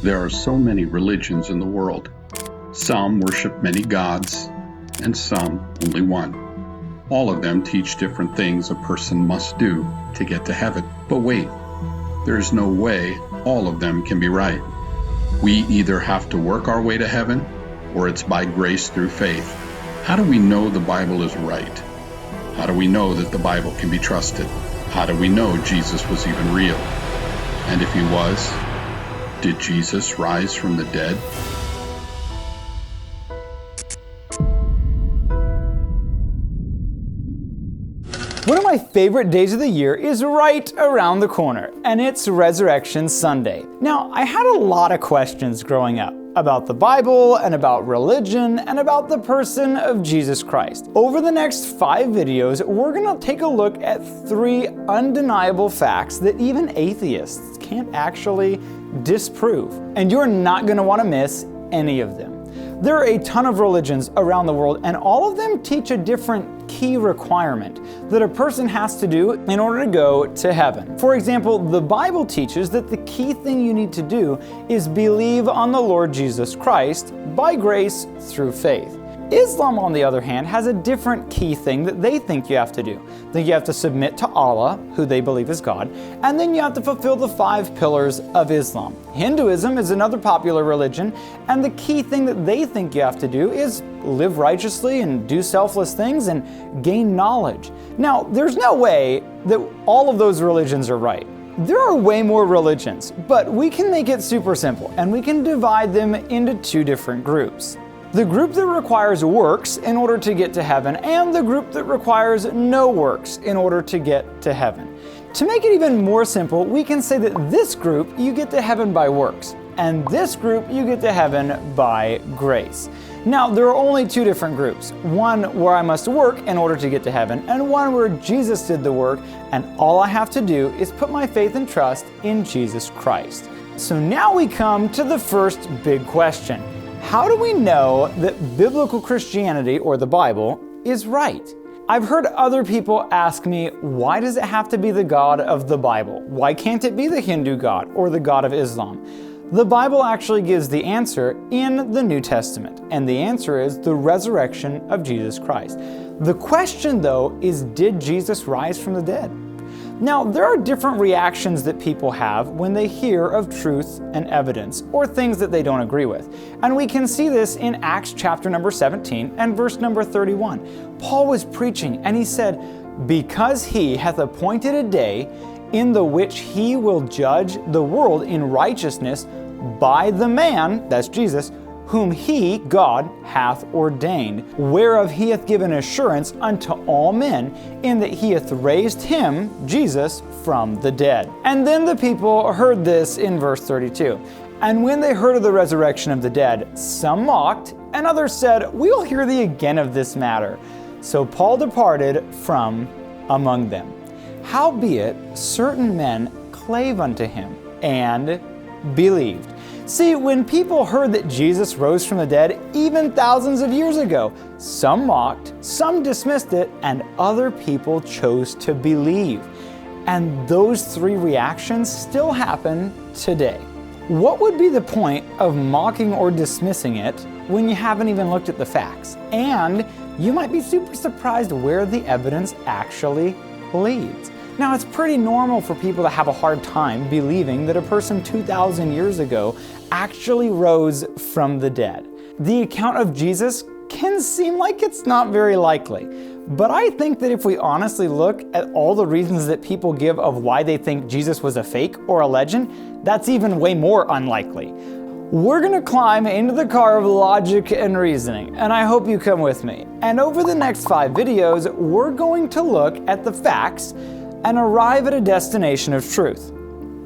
There are so many religions in the world. Some worship many gods, and some only one. All of them teach different things a person must do to get to heaven. But wait, there is no way all of them can be right. We either have to work our way to heaven, or it's by grace through faith. How do we know the Bible is right? How do we know that the Bible can be trusted? How do we know Jesus was even real? And if he was, did Jesus rise from the dead? One of my favorite days of the year is right around the corner, and it's Resurrection Sunday. Now, I had a lot of questions growing up about the Bible and about religion and about the person of Jesus Christ. Over the next 5 videos, we're going to take a look at 3 undeniable facts that even atheists can't actually disprove. And you're not going to want to miss any of them. There are a ton of religions around the world, and all of them teach a different key requirement that a person has to do in order to go to heaven. For example, the Bible teaches that the key thing you need to do is believe on the Lord Jesus Christ by grace through faith. Islam, on the other hand, has a different key thing that they think you have to do. That you have to submit to Allah, who they believe is God, and then you have to fulfill the 5 pillars of Islam. Hinduism is another popular religion, and the key thing that they think you have to do is live righteously and do selfless things and gain knowledge. Now, there's no way that all of those religions are right. There are way more religions, but we can make it super simple, and we can divide them into 2 different groups. The group that requires works in order to get to heaven, and the group that requires no works in order to get to heaven. To make it even more simple, we can say that this group you get to heaven by works, and this group you get to heaven by grace. Now, there are only 2 different groups. One where I must work in order to get to heaven, and one where Jesus did the work, and all I have to do is put my faith and trust in Jesus Christ. So now we come to the first big question. How do we know that biblical Christianity, or the Bible, is right? I've heard other people ask me, why does it have to be the God of the Bible? Why can't it be the Hindu God or the God of Islam? The Bible actually gives the answer in the New Testament, and the answer is the resurrection of Jesus Christ. The question, though, is, did Jesus rise from the dead? Now, there are different reactions that people have when they hear of truth and evidence, or things that they don't agree with. And we can see this in Acts chapter number 17 and verse number 31. Paul was preaching, and he said, "Because he hath appointed a day in the which he will judge the world in righteousness by the man," that's Jesus, "whom he, God, hath ordained, whereof he hath given assurance unto all men, in that he hath raised him," Jesus, "from the dead." And then the people heard this in verse 32. "And when they heard of the resurrection of the dead, some mocked, and others said, We will hear thee again of this matter. So Paul departed from among them. Howbeit certain men clave unto him, and believed." See, when people heard that Jesus rose from the dead, even thousands of years ago, some mocked, some dismissed it, and other people chose to believe. And those 3 reactions still happen today. What would be the point of mocking or dismissing it when you haven't even looked at the facts? And you might be super surprised where the evidence actually leads. Now, it's pretty normal for people to have a hard time believing that a person 2,000 years ago actually rose from the dead. The account of Jesus can seem like it's not very likely, but I think that if we honestly look at all the reasons that people give of why they think Jesus was a fake or a legend, that's even way more unlikely. We're going to climb into the car of logic and reasoning, and I hope you come with me. And over the next 5 videos, we're going to look at the facts and arrive at a destination of truth.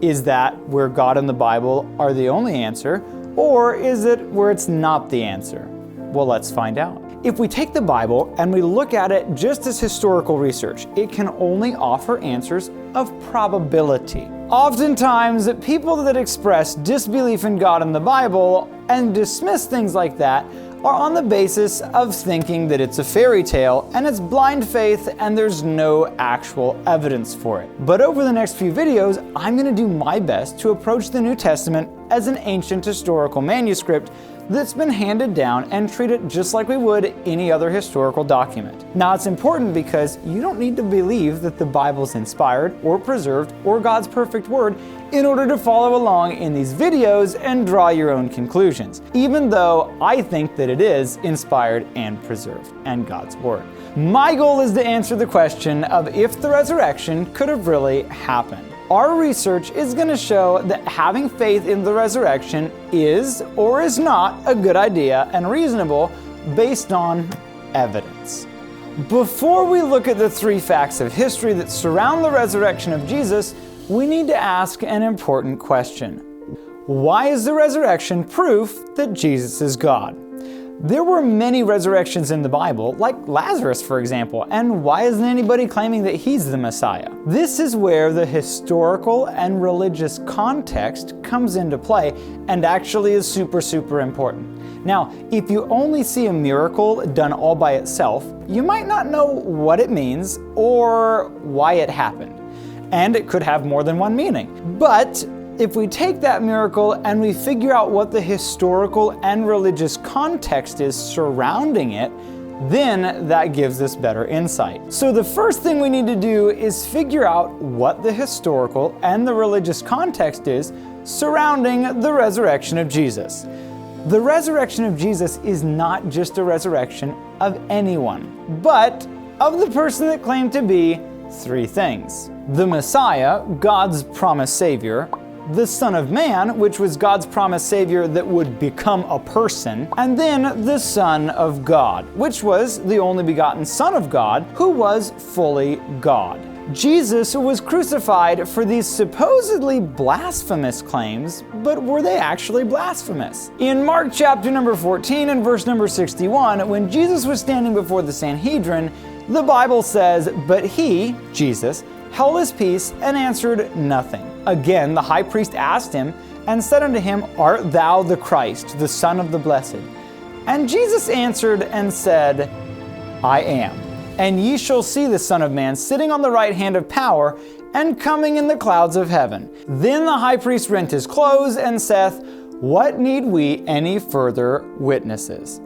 Is that where God and the Bible are the only answer, or is it where it's not the answer? Well, let's find out. If we take the Bible and we look at it just as historical research, it can only offer answers of probability. Oftentimes, people that express disbelief in God and the Bible and dismiss things like that are on the basis of thinking that it's a fairy tale and it's blind faith and there's no actual evidence for it. But over the next few videos, I'm going to do my best to approach the New Testament as an ancient historical manuscript that's been handed down and treat it just like we would any other historical document. Now, it's important because you don't need to believe that the Bible's inspired or preserved or God's perfect word in order to follow along in these videos and draw your own conclusions, even though I think that it is inspired and preserved and God's word. My goal is to answer the question of if the resurrection could have really happened. Our research is going to show that having faith in the resurrection is or is not a good idea and reasonable based on evidence. Before we look at the 3 facts of history that surround the resurrection of Jesus, we need to ask an important question. Why is the resurrection proof that Jesus is God? There were many resurrections in the Bible, like Lazarus, for example, and why isn't anybody claiming that he's the Messiah? This is where the historical and religious context comes into play and actually is super important. Now, if you only see a miracle done all by itself, you might not know what it means or why it happened, and it could have more than one meaning. But if we take that miracle and we figure out what the historical and religious context is surrounding it, then that gives us better insight. So the first thing we need to do is figure out what the historical and the religious context is surrounding the resurrection of Jesus. The resurrection of Jesus is not just a resurrection of anyone, but of the person that claimed to be 3 things: the Messiah, God's promised Savior; the Son of Man, which was God's promised Savior that would become a person; and then the Son of God, which was the only begotten Son of God, who was fully God. Jesus was crucified for these supposedly blasphemous claims, but were they actually blasphemous? In Mark chapter number 14 and verse number 61, when Jesus was standing before the Sanhedrin, the Bible says, "But he," Jesus, "held his peace and answered nothing." Again, the high priest asked him and said unto him, "Art thou the Christ, the Son of the Blessed?" And Jesus answered and said, "I am. And ye shall see the Son of Man sitting on the right hand of power and coming in the clouds of heaven." Then the high priest rent his clothes and saith, "What need we any further witnesses?"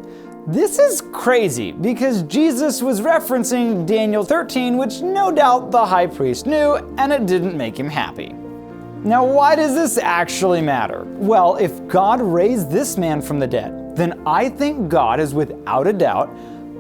This is crazy because Jesus was referencing Daniel 13, which no doubt the high priest knew, and it didn't make him happy. Now, why does this actually matter? Well, if God raised this man from the dead, then I think God has without a doubt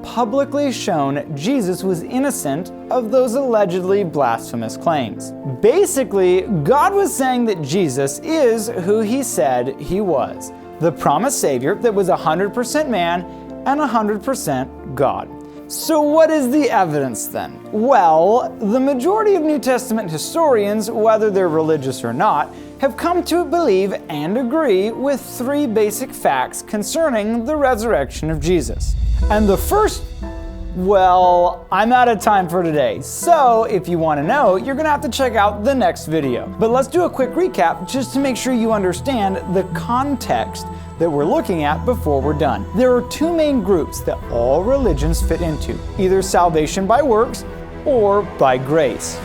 publicly shown Jesus was innocent of those allegedly blasphemous claims. Basically, God was saying that Jesus is who he said he was, the promised Savior that was 100% man and 100% God. So what is the evidence then? Well, the majority of New Testament historians, whether they're religious or not, have come to believe and agree with 3 basic facts concerning the resurrection of Jesus. And the first, well, I'm out of time for today. So if you want to know, you're going to have to check out the next video. But let's do a quick recap just to make sure you understand the context that we're looking at before we're done. There are 2 main groups that all religions fit into, either salvation by works or by grace.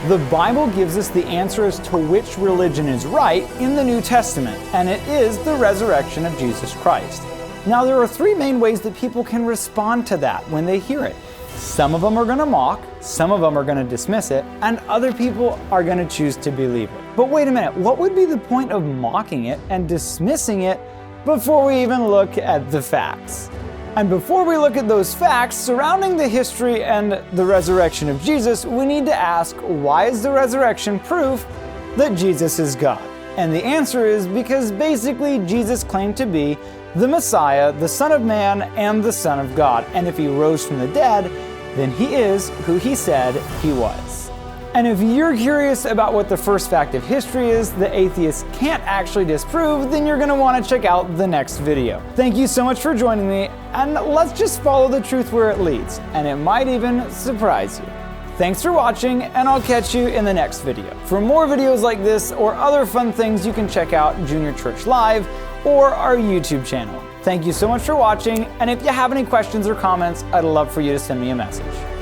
The Bible gives us the answer as to which religion is right in the New Testament, and it is the resurrection of Jesus Christ. Now, there are 3 main ways that people can respond to that when they hear it. Some of them are going to mock, some of them are going to dismiss it, and other people are going to choose to believe it. But wait a minute, what would be the point of mocking it and dismissing it before we even look at the facts? And before we look at those facts surrounding the history and the resurrection of Jesus, we need to ask, why is the resurrection proof that Jesus is God? And the answer is because basically Jesus claimed to be the Messiah, the Son of Man, and the Son of God. And if he rose from the dead, then he is who he said he was. And if you're curious about what the first fact of history is that atheists can't actually disprove, then you're going to want to check out the next video. Thank you so much for joining me, and let's just follow the truth where it leads, and it might even surprise you. Thanks for watching, and I'll catch you in the next video. For more videos like this or other fun things, you can check out Junior Church Live or our YouTube channel. Thank you so much for watching, and if you have any questions or comments, I'd love for you to send me a message.